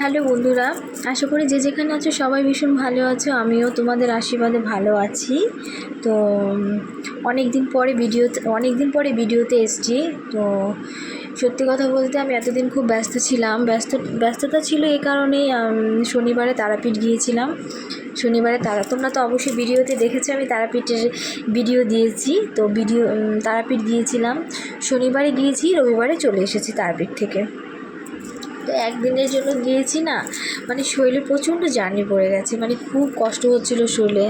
Hello বন্ধুরা, আশা করি যে যেখানে আছো সবাই ভীষণ ভালো আছো। আমিও তোমাদের আশীর্বাদে ভালো আছি। তো অনেক দিন পরে ভিডিওতে এসেছি। তো সত্যি কথা বলতে আমি এতদিন খুব ব্যস্ত ছিলাম। ব্যস্ততা ছিল এই কারণেই শনিবারে তারাপীঠ গিয়েছিলাম। তোমরা তো অবশ্যই ভিডিওতে দেখেছো আমি তারাপীঠের ভিডিও দিয়েছি। তো তারাপীঠ গিয়েছিলাম, শনিবারে গিয়েছি, রবিবারে চলে এসেছি তারাপীঠ থেকে। তো একদিনের জন্য গিয়েছি না, মানে শরীরে প্রচণ্ড জার্নি পড়ে গেছে, মানে খুব কষ্ট হচ্ছিল শরীরে।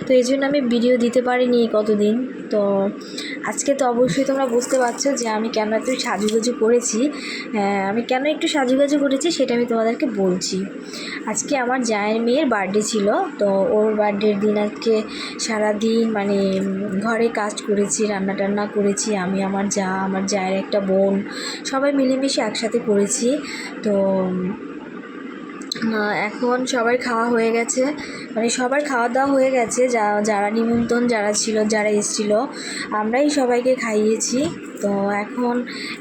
তো এই জন্য আমি ভিডিও দিতে পারিনি কতদিন। তো আজকে তো অবশ্যই তোমরা বুঝতে পারছো যে আমি কেন এত সাজুগুজু করেছি। আমি কেন একটু সাজুগুজু করেছি সেটা আমি তোমাদেরকে বলছি। আজকে আমার জায়ের মেয়ের বার্থডে ছিল। তো ওর বার্থডের দিন আজকে সারাদিন মানে ঘরে কাজ করেছি, রান্না টান্না করেছি আমি, আমার জায়ের একটা বোন, সবাই মিলেমিশে একসাথে করেছি। তো এখন সবার খাওয়া হয়ে গেছে, মানে সবার খাওয়া দাওয়া হয়ে গেছে। যারা নিমন্ত্রণ যারা এসেছিলো আমরাই সবাইকে খাইয়েছি। তো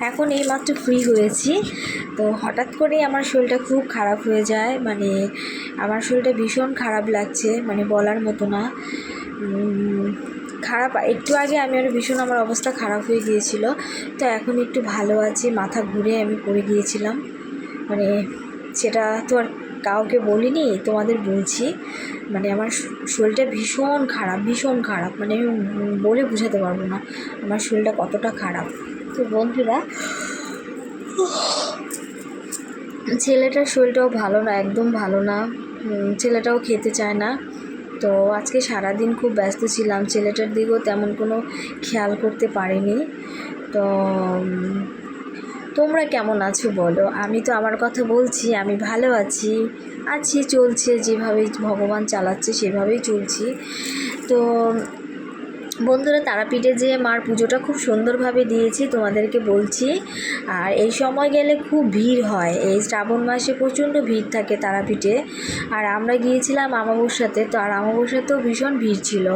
এখন এইমাত্র ফ্রি হয়েছি। তো হঠাৎ করেই আমার শরীরটা খুব খারাপ হয়ে যায়, মানে আমার শরীরটা ভীষণ খারাপ লাগছে, মানে বলার মতো না। খারাপ, একটু আগে আমার অবস্থা খারাপ হয়ে গিয়েছিল। তো এখন একটু ভালো আছি, মাথা ঘুরে আমি পড়ে গিয়েছিলাম, মানে সেটা তো আর কাউকে বলিনি, তোমাদের বলছি। মানে আমার শরীরটা ভীষণ খারাপ, মানে আমি বলে বোঝাতে পারবো না আমার শরীরটা কতটা খারাপ। তো বন্ধুরা, ছেলেটার শরীরটাও ভালো না, একদম ভালো না। ছেলেটাও খেতে চায় না। তো আজকে সারাদিন খুব ব্যস্ত ছিলাম, ছেলেটার দিকেও তেমন কোনো খেয়াল করতে পারিনি। তো তোমরা কেমন আছো বলো? আমি তো আমার কথা বলছি, আমি ভালো আছি, চলছে, যেভাবে ভগবান চালাচ্ছে সেভাবেই চলছি। তো বন্ধুরা, তারাপীঠে যে মার পুজোটা খুব সুন্দরভাবে দিয়েছি তোমাদেরকে বলছি। আর এই সময় গেলে খুব ভিড় হয়, এই শ্রাবণ মাসে প্রচণ্ড ভিড় থাকে তারাপীঠে। আর আমরা গিয়েছিলাম আমাবস্যাতে, তো আর আমাবস্যাতেও ভীষণ ভিড় ছিল।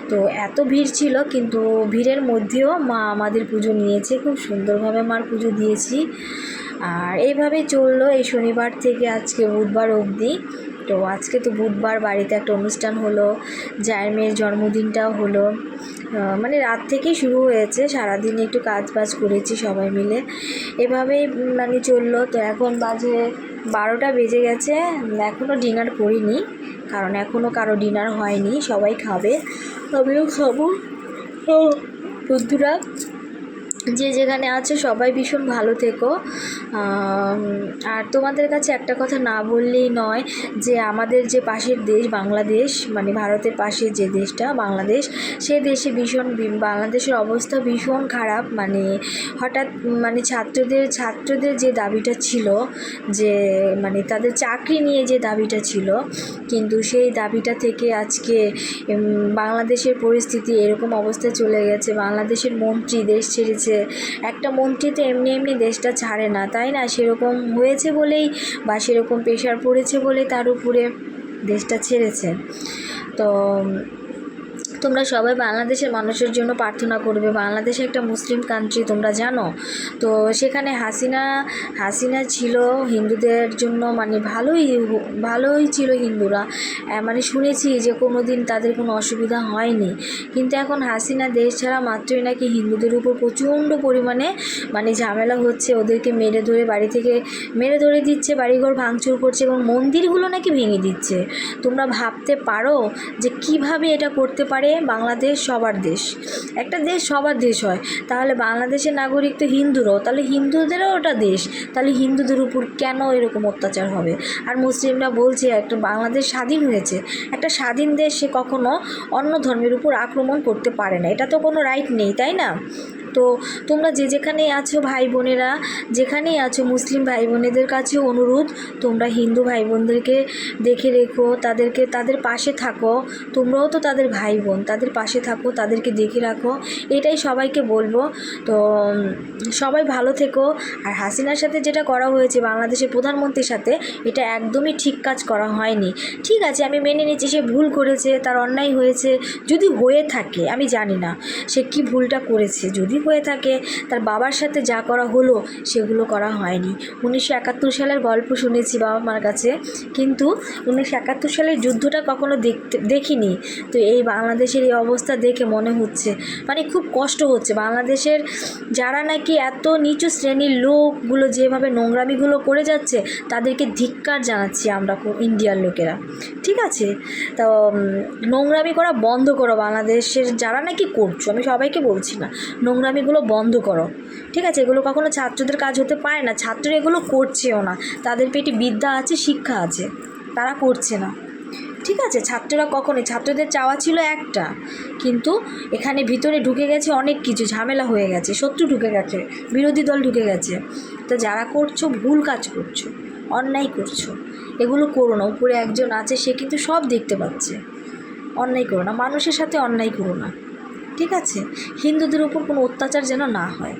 তো এত ভিড় ছিল, কিন্তু ভিড়ের মধ্যেও মা আমাদের পুজো নিয়েছে, খুব সুন্দরভাবে মার পুজো দিয়েছি। আর এইভাবেই চললো এই শনিবার থেকে আজকে বুধবার অবধি। তো আজকে তো বুধবার বাড়িতে একটা অনুষ্ঠান হলো, জায়ের মেয়ের জন্মদিনটাও হলো। মানে রাত থেকেই শুরু হয়েছে, সারাদিন একটু কাজ করেছি সবাই মিলে, এভাবেই মানে চললো। তো এখন বাজে 12টা বেজে গেছে, এখনও ডিনার করিনি, কারণ এখনও কারো ডিনার হয়নি, সবাই খাবে, আমিও খাবো। বন্ধুরা, যে যেখানে আছে সবাই ভীষণ ভালো থেকো। আর তোমাদের কাছে একটা কথা না বললেই নয়, যে আমাদের যে পাশের দেশ বাংলাদেশ, মানে ভারতের পাশের যে দেশটা বাংলাদেশ, সে দেশে বাংলাদেশের অবস্থা ভীষণ খারাপ। মানে হঠাৎ মানে ছাত্রদের যে দাবিটা ছিল, যে মানে তাদের চাকরি নিয়ে যে দাবিটা ছিল, কিন্তু সেই দাবিটা থেকে আজকে বাংলাদেশের পরিস্থিতি এরকম অবস্থায় চলে গেছে। বাংলাদেশের মন্ত্রী দেশ ছেড়েছে। একটা মন্ত্রী তো এমনি দেশটা ছাড়ে না, তাই না? সেরকম হয়েছে বলেই বা সেরকম প্রেশার পড়েছে বলে তার উপরে দেশটা ছেড়েছে। তো তোমরা সবাই বাংলাদেশের মানুষের জন্য প্রার্থনা করবে। বাংলাদেশ একটা মুসলিম কান্ট্রি, তোমরা জানো। তো সেখানে হাসিনা ছিল হিন্দুদের জন্য, মানে ভালোই ছিল হিন্দুরা, মানে শুনেছি যে কোনো দিন তাদের কোনো অসুবিধা হয়নি। কিন্তু এখন হাসিনা দেশ ছাড়া মাত্রই নাকি হিন্দুদের উপর প্রচণ্ড পরিমাণে মানে ঝামেলা হচ্ছে, ওদেরকে বাড়ি থেকে মেরে ধরে দিচ্ছে, বাড়িঘর ভাঙচুর করছে এবং মন্দিরগুলো নাকি ভেঙে দিচ্ছে। তোমরা ভাবতে পারো যে কিভাবে এটা করতে পারে? বাংলাদেশ সবার দেশ, একটা দেশ সবার দেশ হয়, তাহলে বাংলাদেশের নাগরিক তো হিন্দুরাও, তাহলে হিন্দুদেরও ওটা দেশ, তাহলে হিন্দুদের উপর কেন এরকম অত্যাচার হবে? আর মুসলিমরা বলছে একটা বাংলাদেশ স্বাধীন হয়েছে, একটা স্বাধীন দেশ, সে কখনো অন্য ধর্মের উপর আক্রমণ করতে পারে না, এটা তো কোনো রাইট নেই, তাই না? তো তোমরা যে যেখানেই আছো ভাই বোনেরা, যেখানেই আছো মুসলিম ভাই বোনেদের কাছেও অনুরোধ, তোমরা হিন্দু ভাই বোনদেরকে দেখে রেখো, তাদের পাশে থাকো। তোমরাও তো তাদের ভাই বোন, তাদের পাশে থাকো, তাদেরকে দেখে রাখো, এটাই সবাইকে বলবো। তো সবাই ভালো থেকো। আর হাসিনার সাথে যেটা করা হয়েছে বাংলাদেশের প্রধানমন্ত্রীর সাথে, এটা একদমই ঠিক কাজ করা হয়নি। ঠিক আছে, আমি মেনে নিচ্ছি সে ভুল করেছে, তার অন্যায় হয়েছে, যদি হয়ে থাকে আমি জানি না সে কি ভুলটা করেছে, যদি হয়ে থাকে তার বাবার সাথে যা করা হলো সেগুলো করা হয়নি। 1971 সালের গল্প শুনেছি বাবা মার কাছে, কিন্তু 1971 সালের যুদ্ধটা কখনো দেখিনি। তো এই বাংলাদেশের এই অবস্থা দেখে মনে হচ্ছে মানে খুব কষ্ট হচ্ছে। বাংলাদেশের যারা নাকি এত নিচু শ্রেণীর লোকগুলো যেভাবে নোংরামিগুলো করে যাচ্ছে তাদেরকে ধিক্কার জানাচ্ছি আমরা ইন্ডিয়ার লোকেরা, ঠিক আছে? তো নোংরামি করা বন্ধ করো, বাংলাদেশের যারা নাকি করছো, আমি সবাইকে বলছি না, নোংরামিগুলো বন্ধ করো, ঠিক আছে? এগুলো কখনো ছাত্রদের কাজ হতে পারে না, ছাত্ররা এগুলো করছেও না, তাদের পেটে বিদ্যা আছে, শিক্ষা আছে, তারা করছে না, ঠিক আছে? ছাত্ররা কখনোই, ছাত্রদের চাওয়া ছিল একটা, কিন্তু এখানে ভিতরে ঢুকে গেছে অনেক কিছু, ঝামেলা হয়ে গেছে, শত্রু ঢুকে গেছে, বিরোধী দল ঢুকে গেছে। তো যারা করছো ভুল কাজ করছো, অন্যায় করছো, এগুলো করো না। উপরে একজন আছে, সে কিন্তু সব দেখতে পাচ্ছে। অন্যায় করো না, মানুষের সাথে অন্যায় করো না, ঠিক আছে? হিন্দুদের উপর কোনো অত্যাচার যেন না হয়,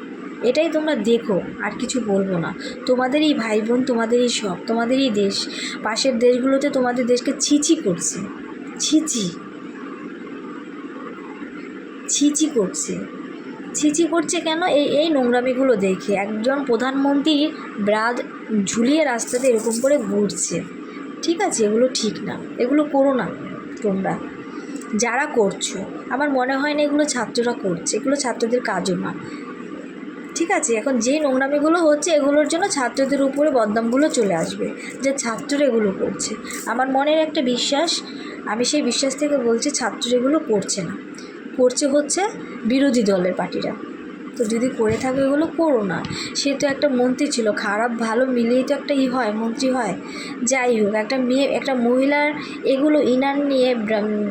এটাই তোমরা দেখো, আর কিছু বলবো না। তোমাদেরই ভাই বোন, তোমাদেরই সব, তোমাদেরই দেশ, পাশের দেশগুলোতে তোমাদের দেশকে ছিছি করছে, ছিছি ছিছি করছে, ছিছি করছে কেন? এই নোংরামিগুলো দেখে একজন প্রধানমন্ত্রী ব্রাদ ঝুলিয়ে রাস্তাতে এরকম করে ঘুরছে, ঠিক আছে? এগুলো ঠিক না, এগুলো করো না তোমরা যারা করছো। আমার মনে হয় না এগুলো ছাত্ররা করছে, এগুলো ছাত্রদের কাজও না, ঠিক আছে? এখন যে নোংরামিগুলো হচ্ছে এগুলোর জন্য ছাত্রদের উপরে বদনামগুলো চলে আসবে যে ছাত্ররা এগুলো করছে। আমার মনের একটা বিশ্বাস, আমি সেই বিশ্বাস থেকে বলছি ছাত্ররা এগুলো করছে না, করছে হচ্ছে বিরোধী দলের পার্টিরা। তো যদি করে থাকে এগুলো করো না। সে তো একটা মন্ত্রী ছিল, খারাপ ভালো মিলিয়েই তো একটা হয়, মন্ত্রী হয়। যাই হোক, একটা মেয়ে, একটা মহিলার এগুলো ইনার নিয়ে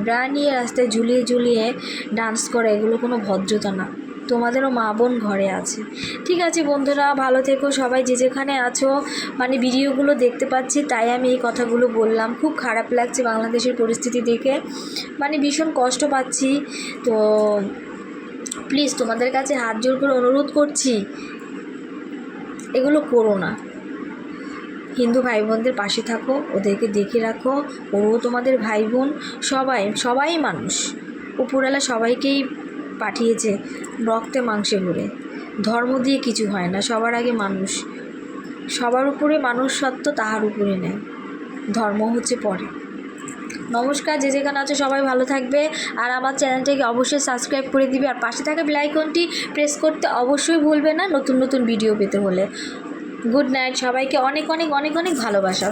ব্রা নিয়ে রাস্তায় ঝুলিয়ে ঝুলিয়ে ডান্স করা, এগুলো কোনো ভদ্রতা না। তোমাদেরও মা বোন ঘরে আছে, ঠিক আছে? বন্ধুরা ভালো থেকো সবাই, যে যেখানে আছো। মানে ভিডিওগুলো দেখতে পাচ্ছি তাই আমি এই কথাগুলো বললাম। খুব খারাপ লাগছে বাংলাদেশের পরিস্থিতি দেখে, মানে ভীষণ কষ্ট পাচ্ছি। তো প্লিজ তোমাদের কাছে হাত জোর করে অনুরোধ করছি, এগুলো করো না। হিন্দু ভাই বোনদের পাশে থাকো, ওদেরকে দেখে রাখো, ওরও তোমাদের ভাই বোন, সবাই মানুষ। উপরওয়ালা সবাইকেই পাঠিয়েছে রক্তে মাংসে ভরে, ধর্ম দিয়ে কিছু হয় না, সবার আগে মানুষ, সবার উপরে মানুষ সত্য, তাহার উপরে নেয়, ধর্ম হচ্ছে পরে। নমস্কার, যে যেখানে আছো সবাই ভালো থাকবে, আর আমার চ্যানেলটাকে অবশ্যই সাবস্ক্রাইব করে দিবে, আর পাশে থাকা বেল আইকনটি প্রেস করতে অবশ্যই ভুলবে না নতুন নতুন ভিডিও পেতে হলে। গুড নাইট সবাইকে, অনেক অনেক অনেক অনেক ভালোবাসা।